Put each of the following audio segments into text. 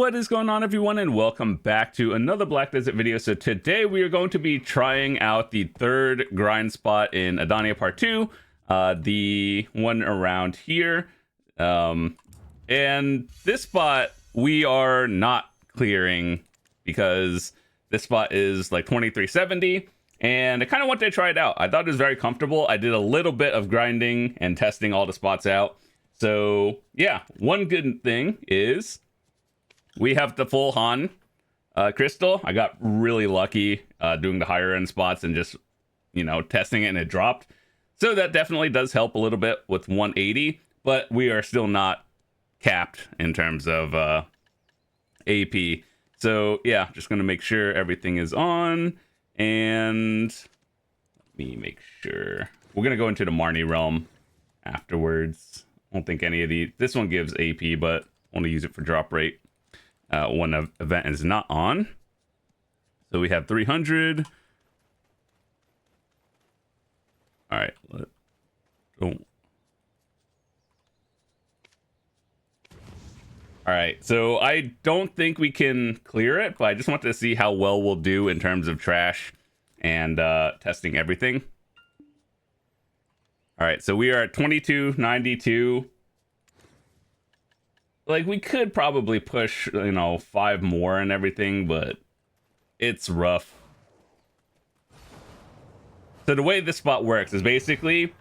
What is going on, everyone, and welcome back to another Black Desert video. So today we are going to be trying out the third grind spot in Adania Part 2, the one around here. And this spot we are not clearing because this spot is like 2370, and I kind of wanted to try it out. I thought it was very comfortable. I did a little bit of grinding and testing all the spots out. So yeah, one good thing is we have the full Han crystal. I got really lucky doing the higher end spots and just, testing it, and it dropped. So that definitely does help a little bit with 180, but we are still not capped in terms of AP. So yeah, just going to make sure everything is on, and let me make sure. We're going to go into the Marnie realm afterwards. I don't think any of this one gives AP, but I want to use it for drop rate when the event is not on. So we have 300. All right, let's go. All right, so I don't think we can clear it, but I just want to see how well we'll do in terms of trash and testing everything. All right, so we are at 2292. Like, we could probably push, 5 more and everything, but it's rough. So the way this spot works is basically,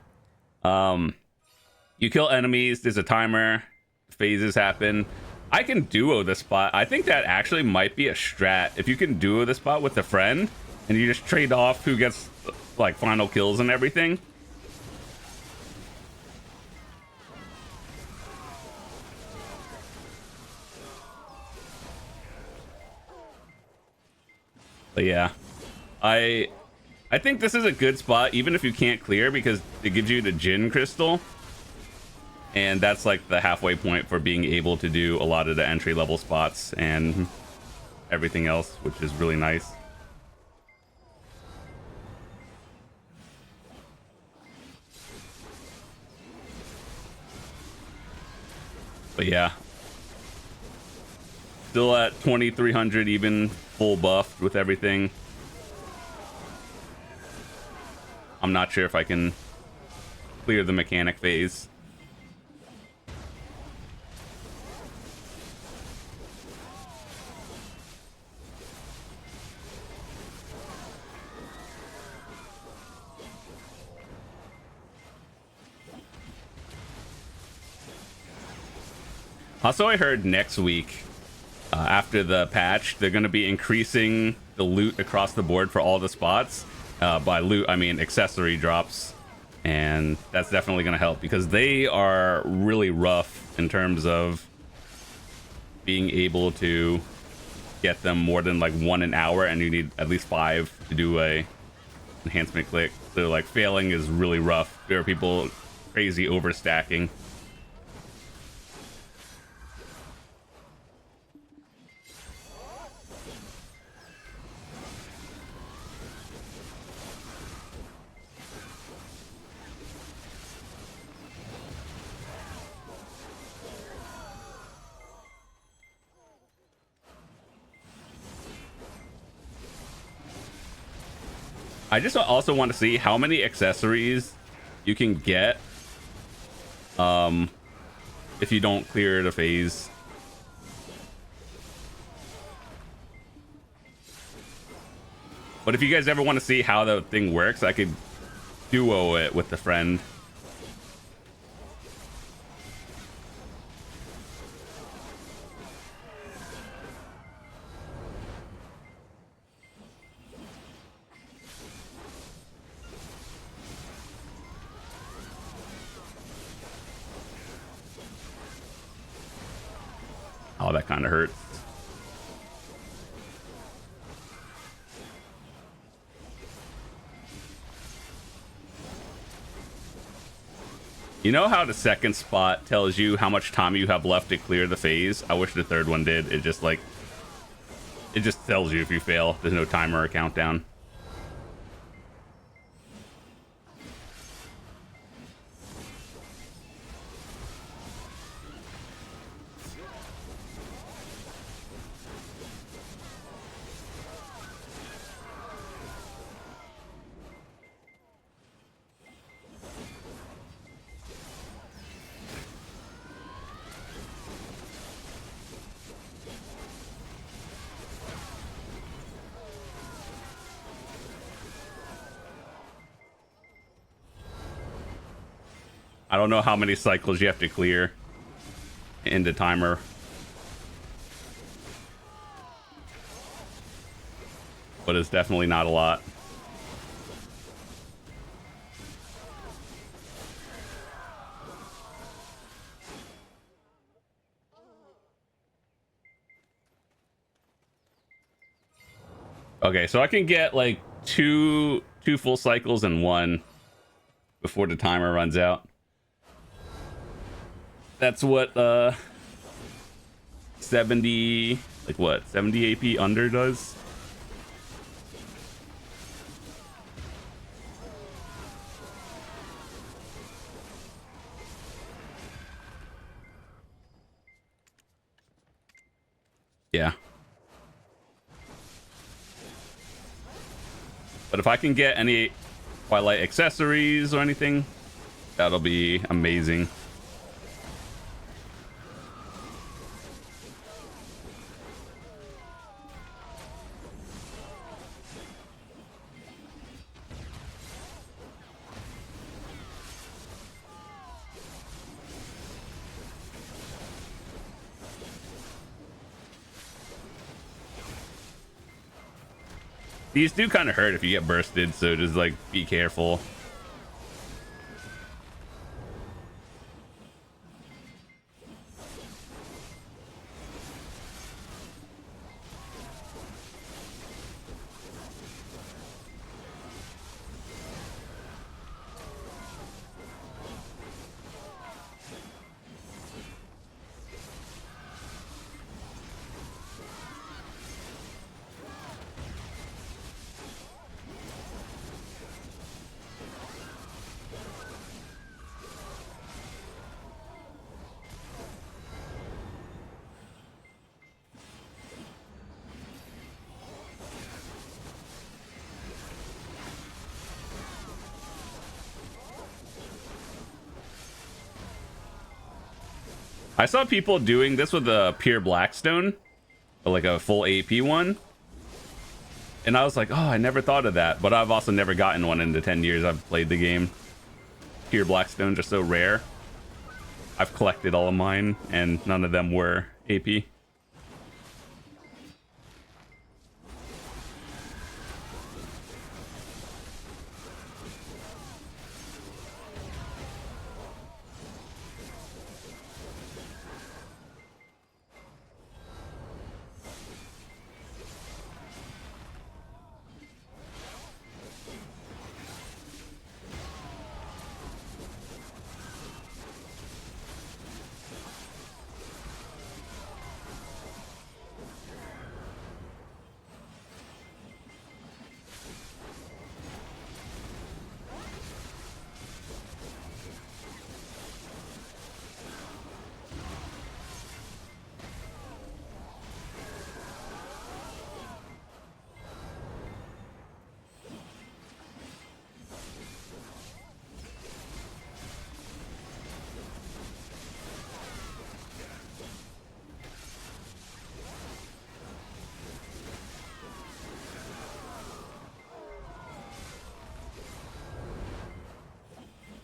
you kill enemies, there's a timer, phases happen. I can duo this spot. I think that actually might be a strat. If you can duo this spot with a friend, and you just trade off who gets, like, final kills and everything. But yeah, I think this is a good spot, even if you can't clear, because it gives you the Jinn crystal, and that's like the halfway point for being able to do a lot of the entry level spots and everything else, which is really nice. But yeah, still at 2300, even full buffed with everything. I'm not sure if I can clear the mechanic phase. Also, I heard next week, after the patch, they're going to be increasing the loot across the board for all the spots. By loot, I mean accessory drops, and that's definitely going to help, because they are really rough in terms of being able to get them more than like 1 an hour, and you need at least 5 to do a enhancement click. So like failing is really rough. There are people crazy overstacking. I just also want to see how many accessories you can get if you don't clear the phase. But if you guys ever want to see how the thing works, I could duo it with a friend. Oh, that kind of hurts. You know how the second spot tells you how much time you have left to clear the phase? I wish the third one did. It just tells you if you fail. There's no timer or countdown. I don't know how many cycles you have to clear in the timer. But it's definitely not a lot. Okay, so I can get like two full cycles and one before the timer runs out. That's what 70, like what, 70 AP under does? Yeah. But if I can get any Twilight accessories or anything, that'll be amazing. These do kind of hurt if you get bursted, so just like be careful. I saw people doing this with a pure Blackstone, like a full AP one. And I was like, oh, I never thought of that. But I've also never gotten one in the 10 years I've played the game. Pure Blackstones are so rare. I've collected all of mine, and none of them were AP.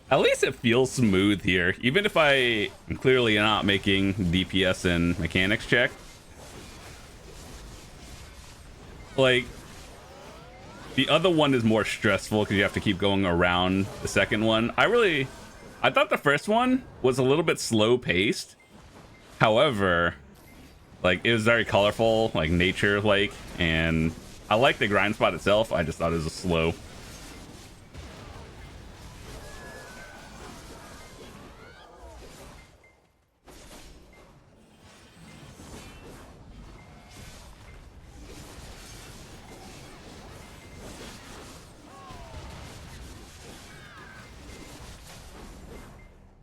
At least it feels smooth here, even if I am clearly not making DPS and mechanics check. Like, the other one is more stressful because you have to keep going around the second one. I thought the first one was a little bit slow paced. However, like, it was very colorful, like nature like, and I like the grind spot itself. I just thought it was slow.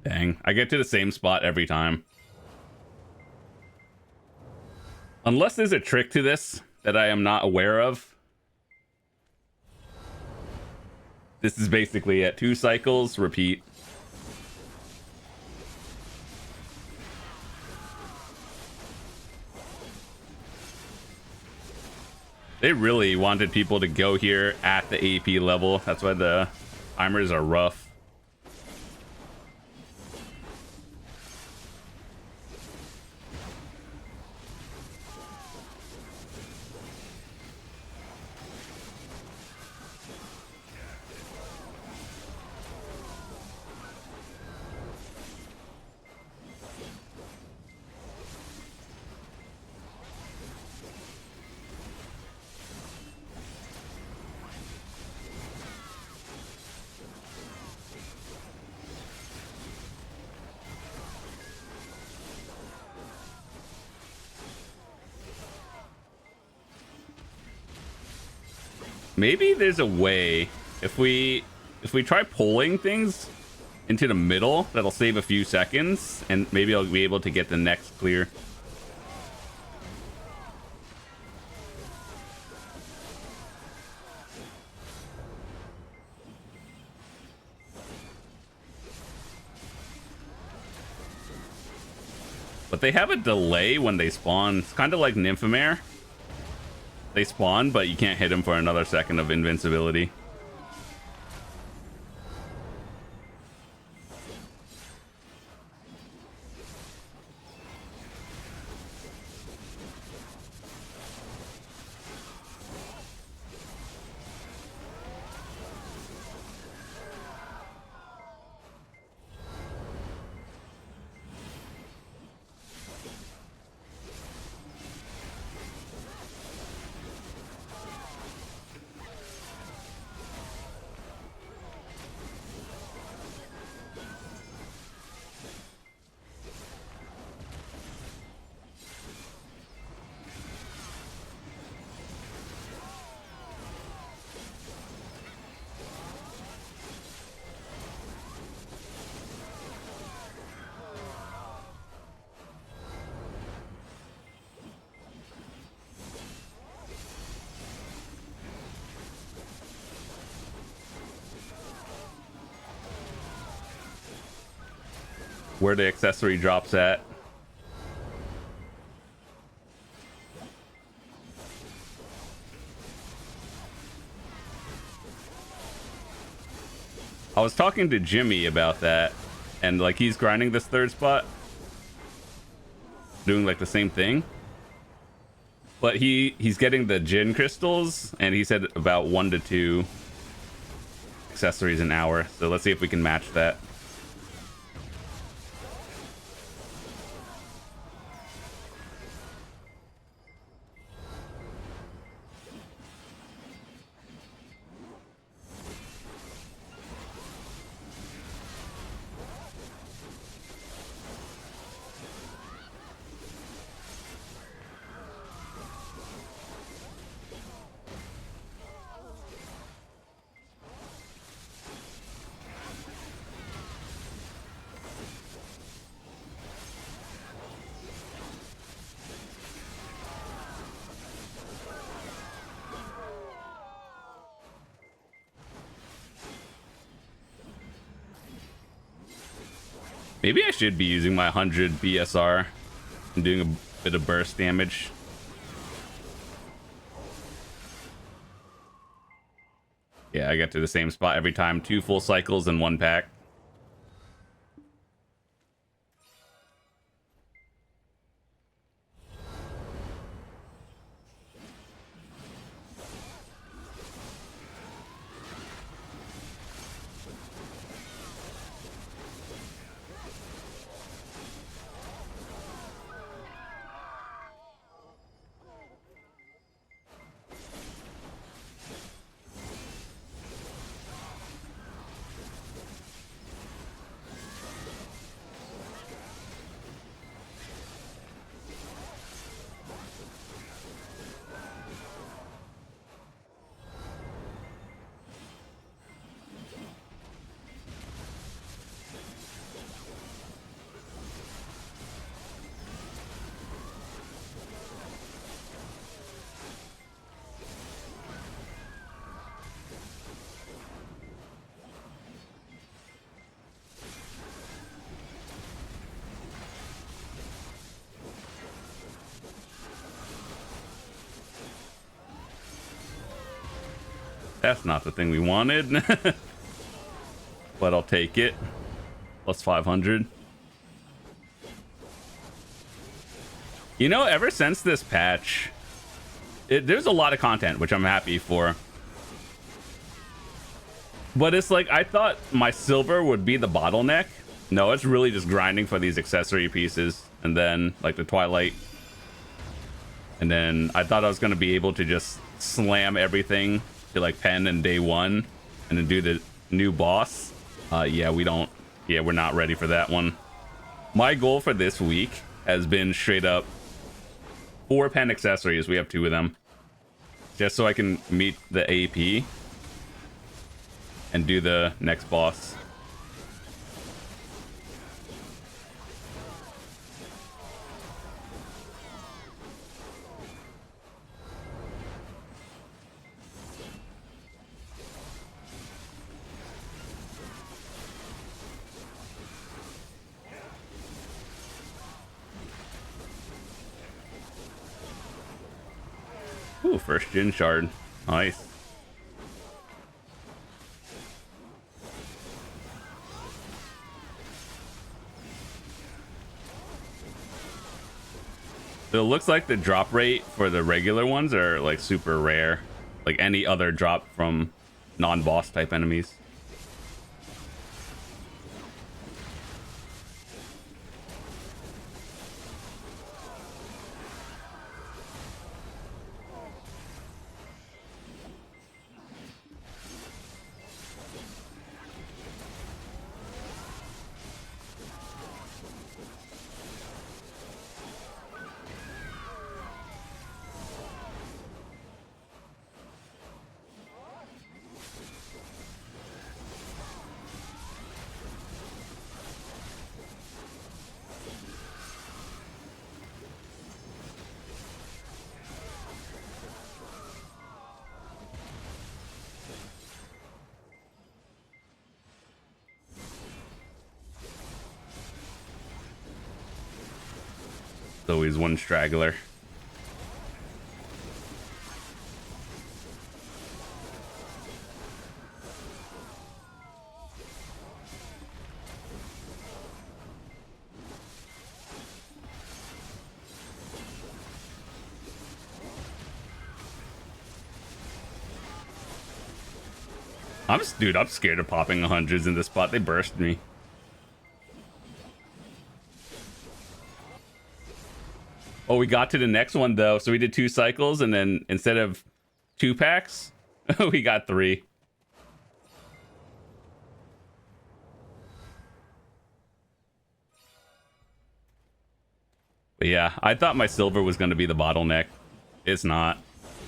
Dang, I get to the same spot every time. Unless there's a trick to this that I am not aware of. This is basically at 2 cycles, repeat. They really wanted people to go here at the AP level. That's why the timers are rough. Maybe there's a way if we try pulling things into the middle, that'll save a few seconds, and maybe I'll be able to get the next clear. But they have a delay when they spawn. It's kind of like Nymphomare. They spawn, but you can't hit them for another second of invincibility. Where the accessory drops at. I was talking to Jimmy about that, and like he's grinding this third spot, doing like the same thing, but he's getting the Jin crystals, and he said about 1 to 2 accessories an hour. So let's see if we can match that. Maybe I should be using my 100 BSR and doing a bit of burst damage. Yeah, I get to the same spot every time. 2 full cycles in 1 pack. That's not the thing we wanted. But I'll take it. Plus 500. You know, ever since this patch, there's a lot of content, which I'm happy for. But it's like, I thought my silver would be the bottleneck. No, it's really just grinding for these accessory pieces. And then, like, the Twilight. And then I thought I was going to be able to just slam everything to, like, pen in day 1. And then do the new boss. Yeah, we're not ready for that one. My goal for this week has been straight up 4 pen accessories. We have 2 of them. just so I can meet the AP and do the next boss. Ooh, first Jin shard. Nice. So it looks like the drop rate for the regular ones are like super rare. Like any other drop from non-boss type enemies. Always one straggler. Dude, I'm scared of popping 100s in this spot. They burst me. Oh, we got to the next one though. So we did 2 cycles, and then instead of 2 packs, we got 3. But yeah, I thought my silver was going to be the bottleneck. It's not.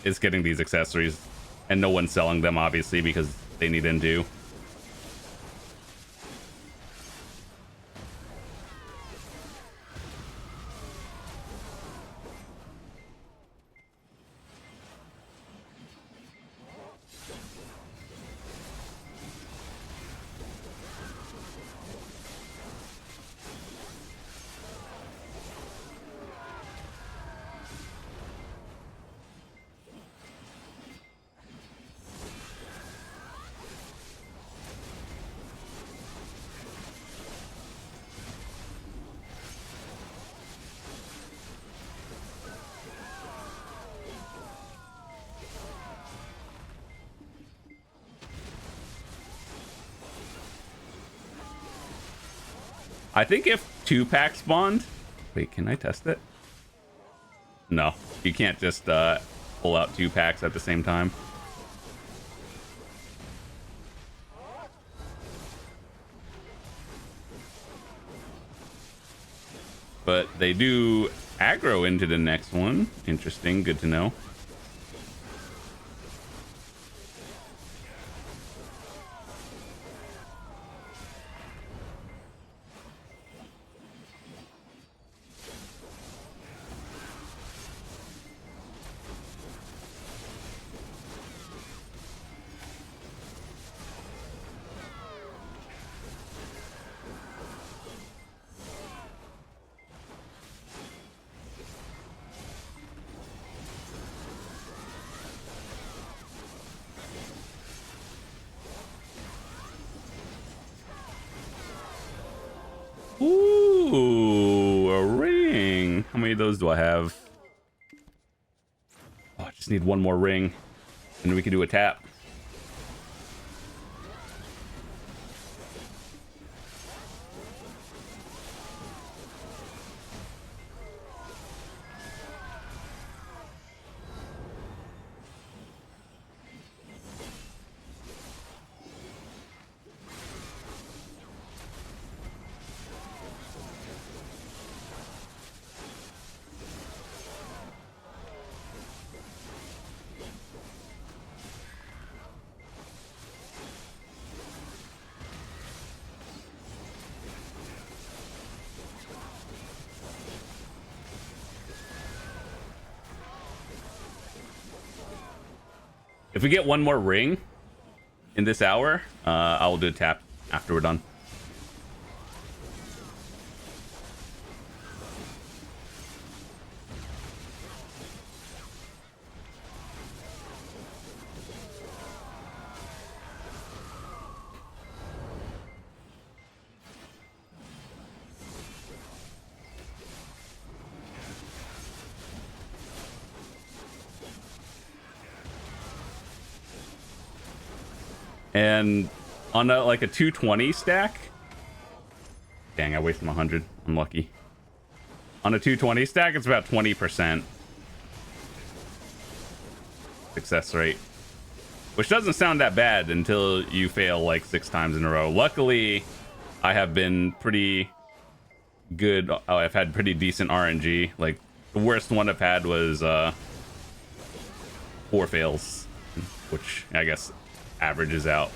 It's getting these accessories, and no one's selling them obviously because they need undo. I think if 2 packs spawned... Wait, can I test it? No, you can't just pull out 2 packs at the same time. But they do aggro into the next one. Interesting, good to know. Ooh, a ring. How many of those do I have? Oh, I just need one more ring, and we can do a tap. If we get one more ring in this hour, I will do a tap after we're done. And on like a 220 stack, dang, I wasted my 100. I'm lucky. On a 220 stack, it's about 20% success rate, which doesn't sound that bad until you fail like 6 times in a row. Luckily, I have been pretty good. Oh, I've had pretty decent RNG. Like the worst one I've had was 4 fails, which I guess averages out.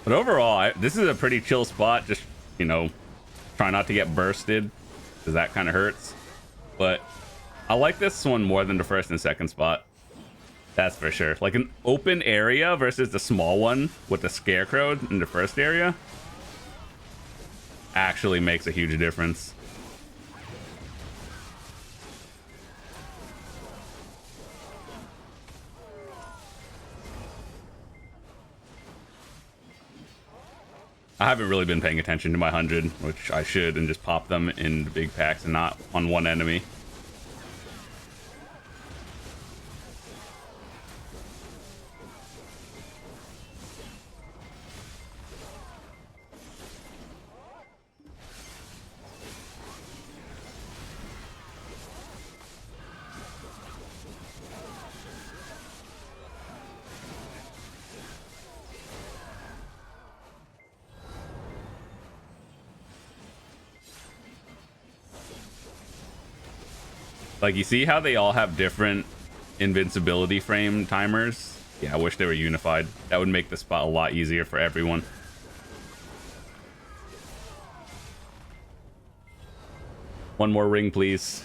But overall, this is a pretty chill spot. Just, you know, try not to get bursted, because that kind of hurts. But I like this one more than the first and second spot. That's for sure. Like an open area versus the small one with the scarecrow in the first area actually makes a huge difference. I haven't really been paying attention to my 100, which I should, and just pop them in the big packs and not on one enemy. Like, you see how they all have different invincibility frame timers? Yeah, I wish they were unified. That would make the spot a lot easier for everyone. One more ring, please.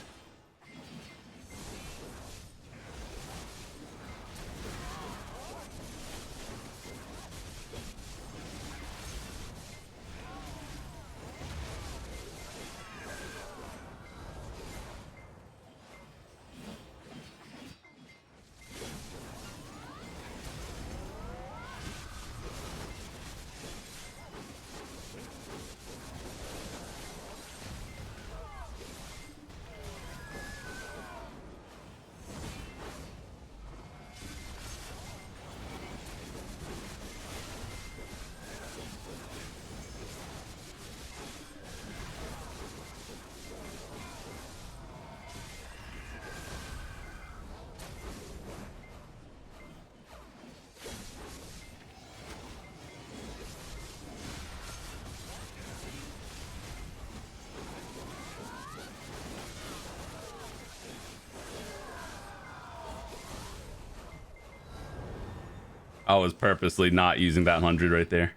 I was purposely not using that 100 right there.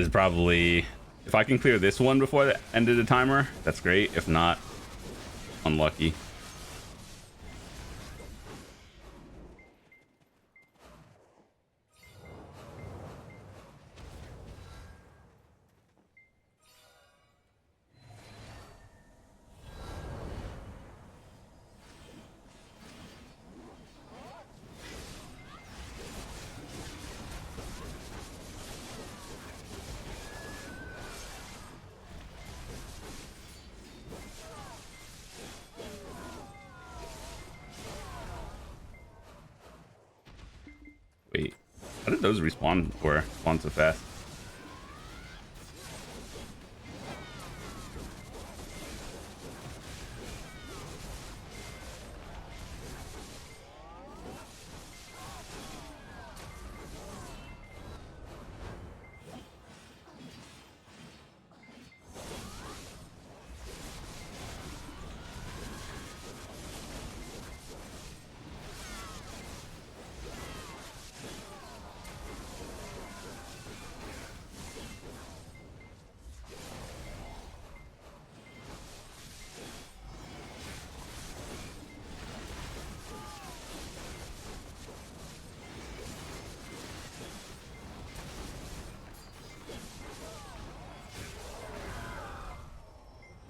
is probably, if I can clear this one before the end of the timer, that's great. If not, unlucky. Wait, how did those respawn so fast?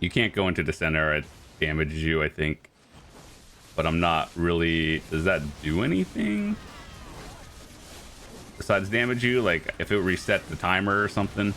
You can't go into the center, it damages you, I think. But I'm not really... Does that do anything? Besides damage you? Like, if it reset the timer or something?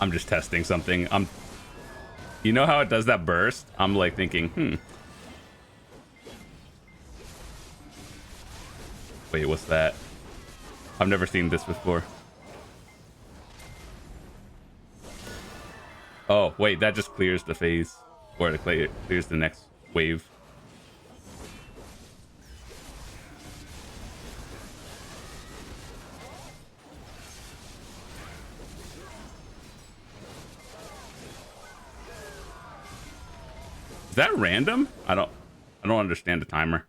I'm just testing something. You know how it does that burst? I'm like thinking, Wait, what's that? I've never seen this before. Oh, wait, that just clears the phase. Or it clears the next wave. Is that random? I don't understand the timer.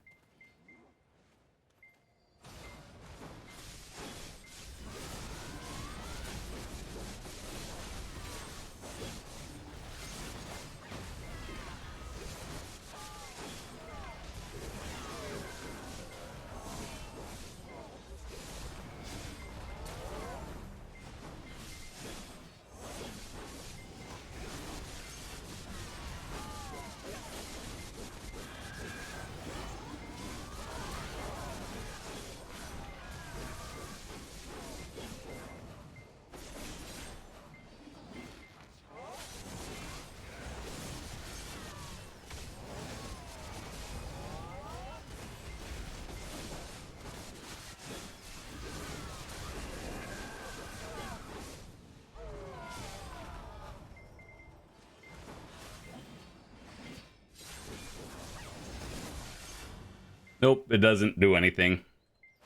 Nope, it doesn't do anything.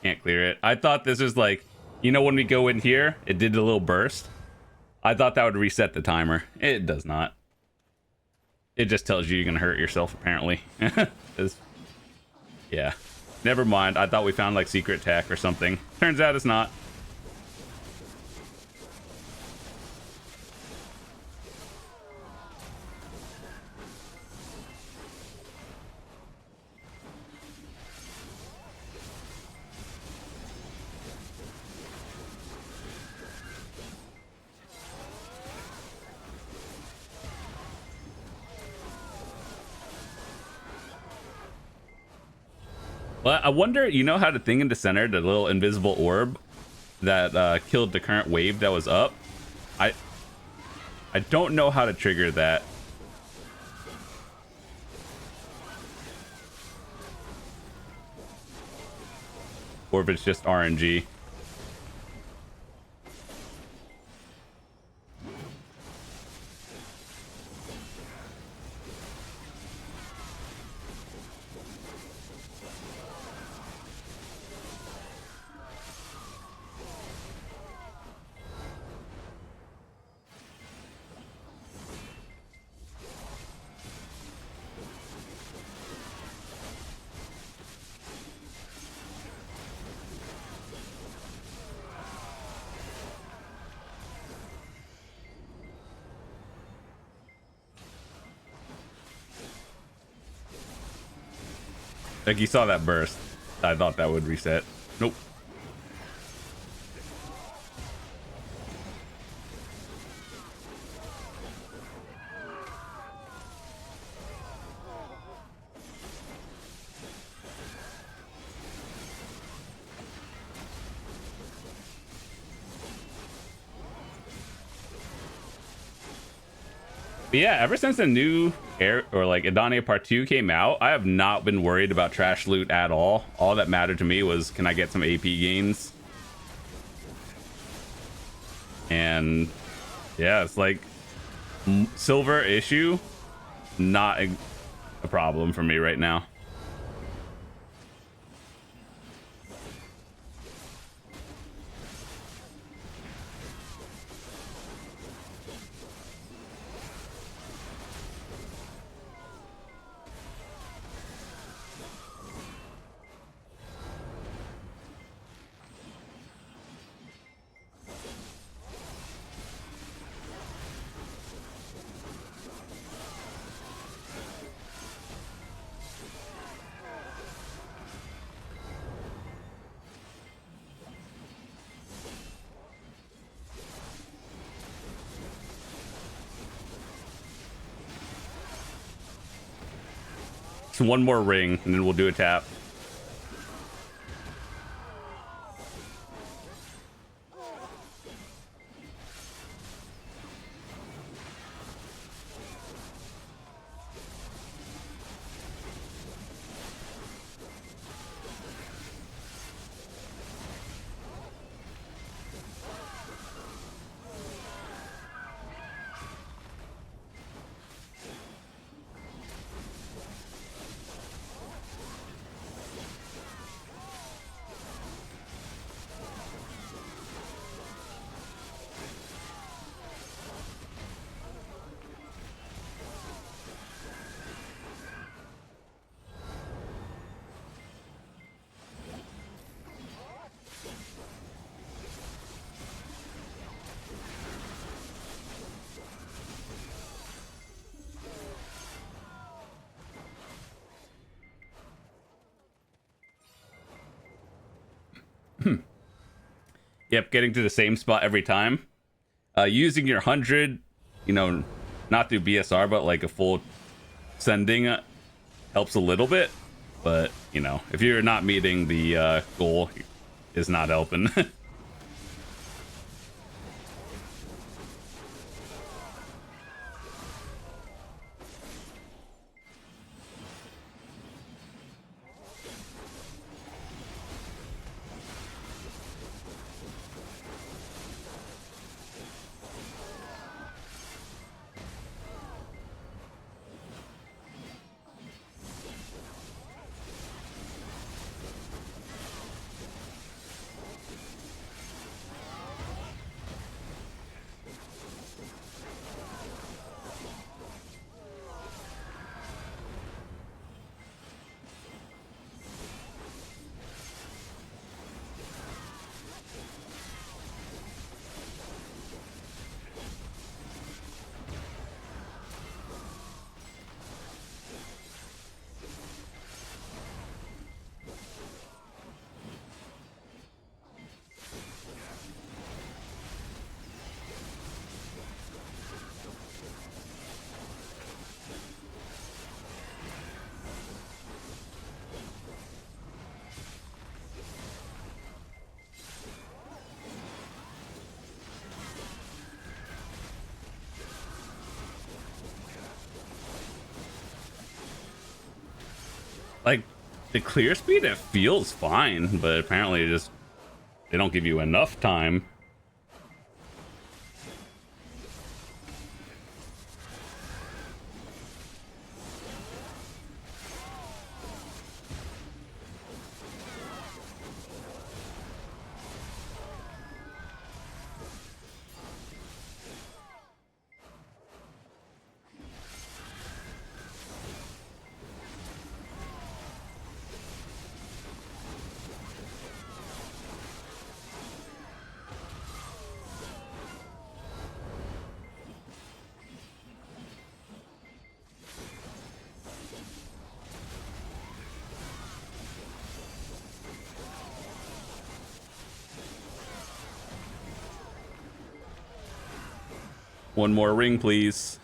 Can't clear it. I thought this was like, you know, when we go in here, it did a little burst. I thought that would reset the timer. It does not. It just tells you you're gonna hurt yourself, apparently. Yeah. Never mind. I thought we found like secret tech or something. Turns out it's not. Well, I wonder, you know how the thing in the center, the little invisible orb that killed the current wave that was up? I don't know how to trigger that. Or if it's just RNG. Like, you saw that burst. I thought that would reset. Nope. But yeah, ever since the new air or like Adania Part 2 came out, I have not been worried about trash loot at all. All that mattered to me was, can I get some AP gains? And yeah, it's like silver issue, not a problem for me right now. One more ring and then we'll do a tap. Yep, getting to the same spot every time. Using your 100, you know, not through BSR, but like a full sending helps a little bit. But, you know, if you're not meeting the goal, is not helping. like the clear speed, it feels fine, but apparently they don't give you enough time. One more ring, please.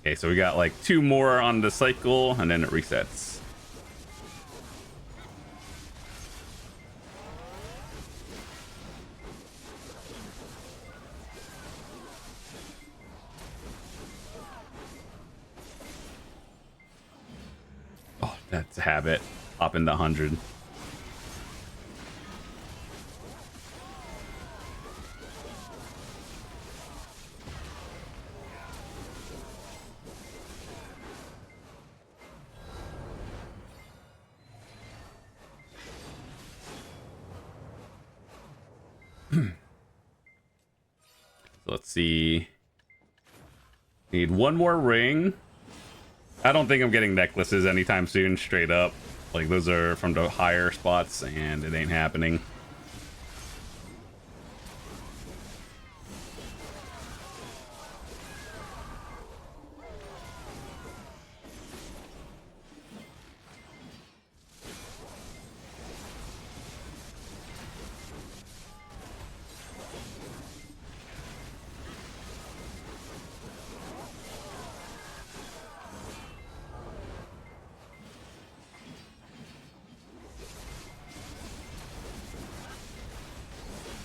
Okay, so we got like 2 more on the cycle, and then it resets. Oh, that's a habit. Up in the 100. So let's see. Need 1 more ring. I don't think I'm getting necklaces anytime soon, straight up. Like, those are from the higher spots, and it ain't happening.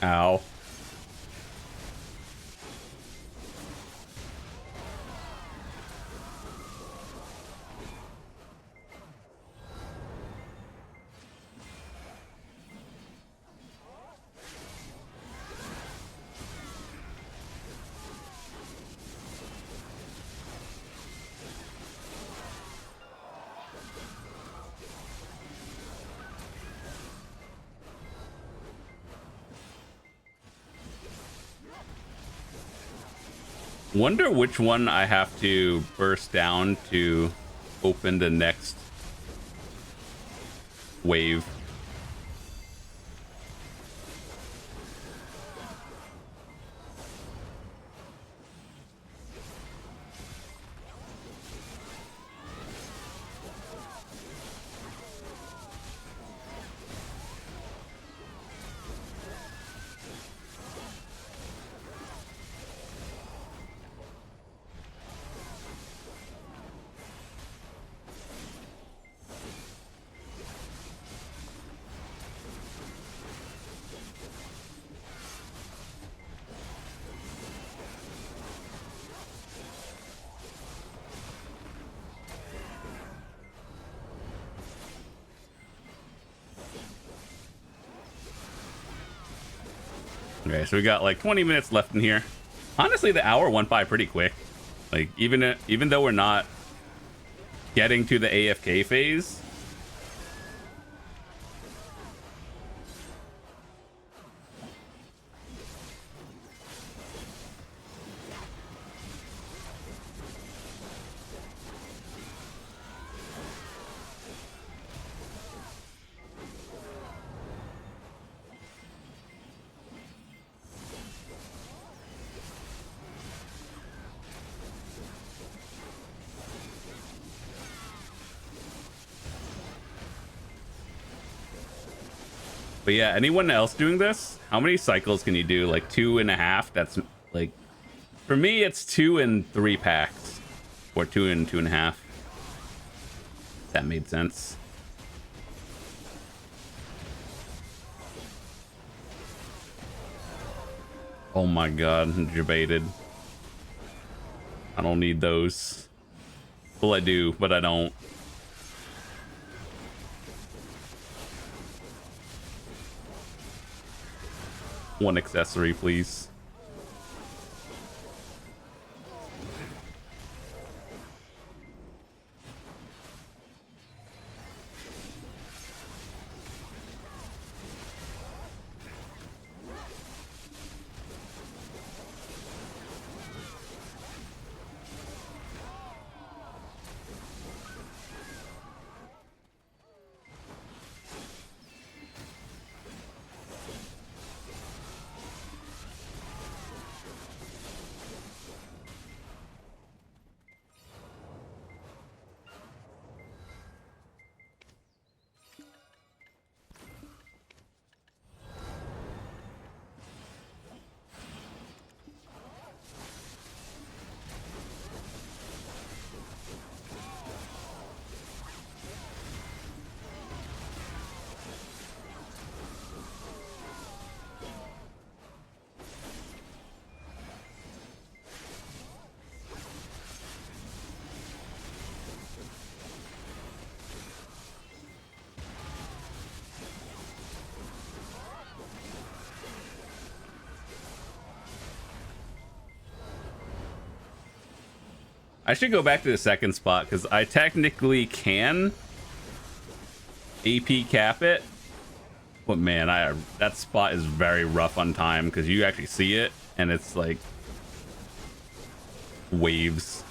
Ow. Wonder which one I have to burst down to open the next wave. Okay, so we got like 20 minutes left in here. Honestly, the hour went by pretty quick. Like, even though we're not getting to the AFK phase, But yeah, anyone else doing this? How many cycles can you do? Like 2.5? That's like, for me, it's 2 and 3 packs, or 2 and 2.5. That made sense. Oh my god, debated. I don't need those. Well, I do, but I don't. One accessory, please. I should go back to the second spot because I technically can AP cap it, but man, that spot is very rough on time because you actually see it and it's like waves.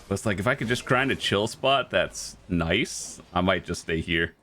But it's like if I could just grind a chill spot that's nice, I might just stay here.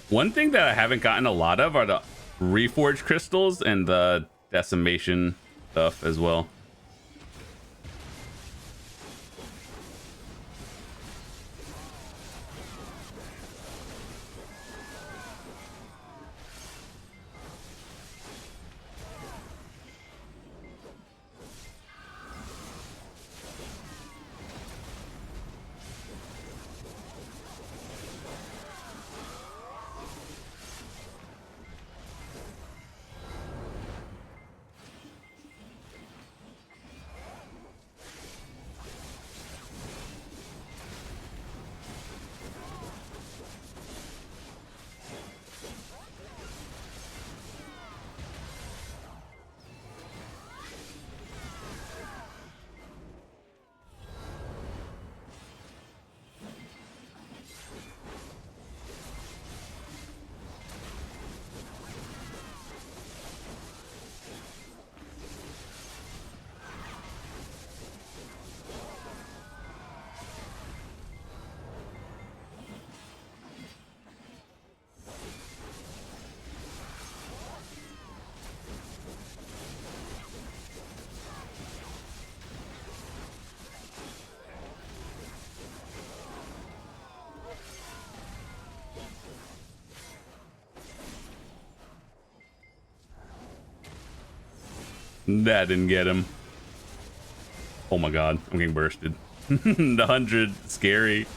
One thing that I haven't gotten a lot of are the reforged crystals and the decimation stuff as well. That didn't get him. Oh my god, I'm getting bursted. The 100, scary.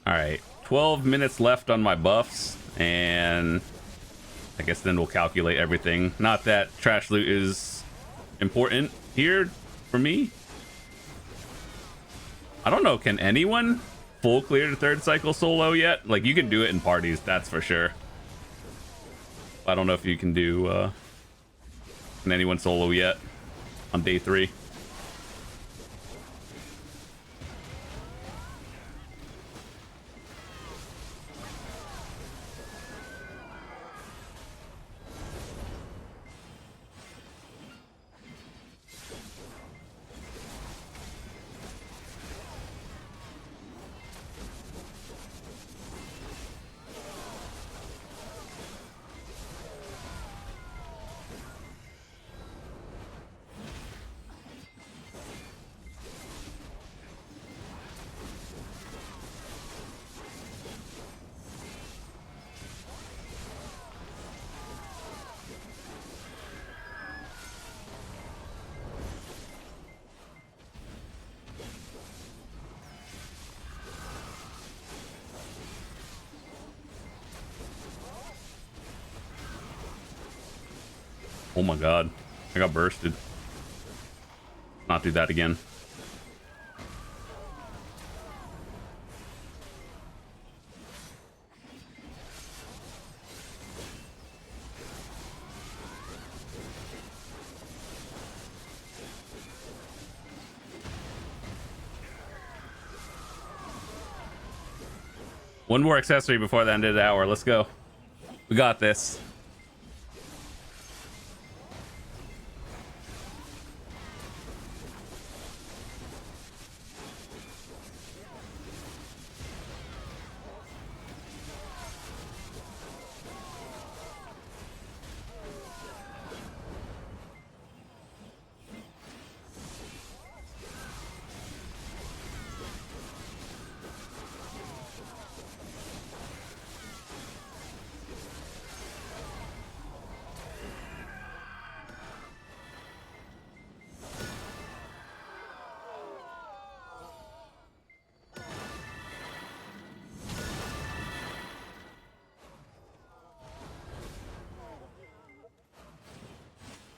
All right, 12 minutes left on my buffs, and I guess then we'll calculate everything. Not that trash loot is important here for me. I don't know, can anyone full clear the third cycle solo yet? Like, you can do it in parties, that's for sure. I don't know if you can do, can anyone solo yet on day 3? Oh my god, I got bursted. Not do that again. One more accessory before the end of the hour. Let's go. We got this.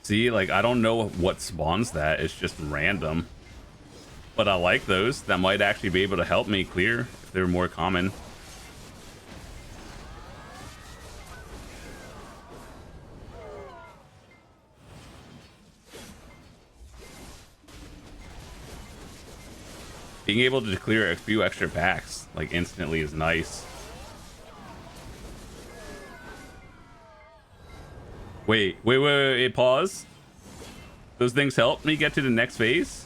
See, like, I don't know what spawns that. It's just random. But I like those. That might actually be able to help me clear if they're more common. Being able to clear a few extra packs, like, instantly is nice. Wait, pause. Those things help me get to the next phase?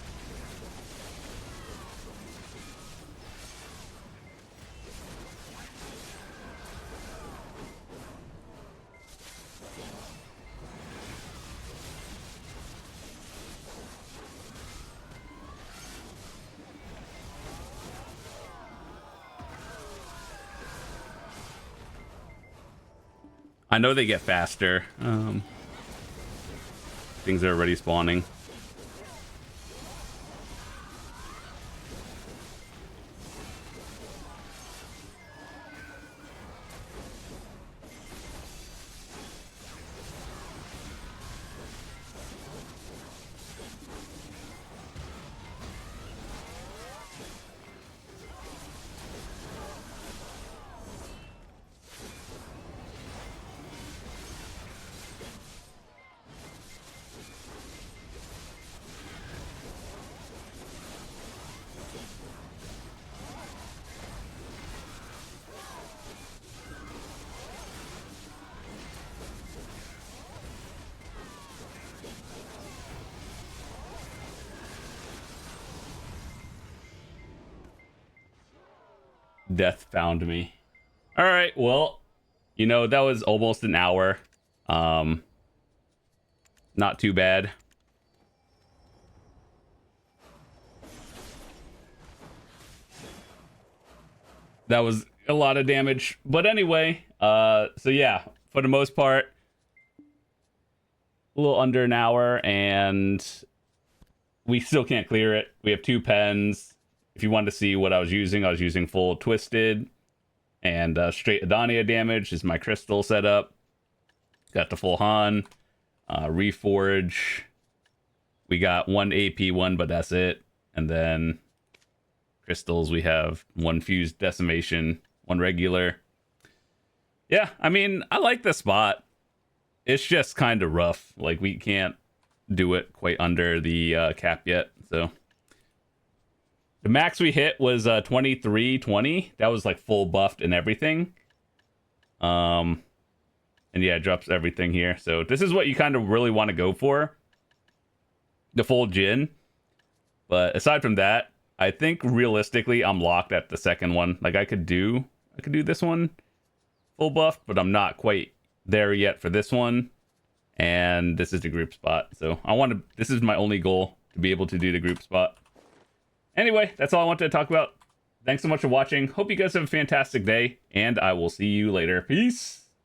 I know they get faster. Things are already spawning. Death found me. All right, well, you know, that was almost an hour. Not too bad. That was a lot of damage. But anyway, so yeah, for the most part, a little under an hour, and we still can't clear it. We have 2 pens. If you wanted to see what I was using full Twisted and straight Adania damage is my crystal setup. Got the full Han, Reforge. We got 1 AP one, but that's it. And then crystals, we have 1 fused decimation, 1 regular. Yeah, I mean, I like the spot. It's just kind of rough. Like, we can't do it quite under the cap yet, so. The max we hit was 2320. That was like full buffed and everything. And yeah, it drops everything here. So this is what you kind of really want to go for. The full Jin. But aside from that, I think realistically I'm locked at the second one. Like I could do this one full buff, but I'm not quite there yet for this one. And this is the group spot. So this is my only goal, to be able to do the group spot. Anyway, that's all I wanted to talk about. Thanks so much for watching. Hope you guys have a fantastic day, and I will see you later. Peace!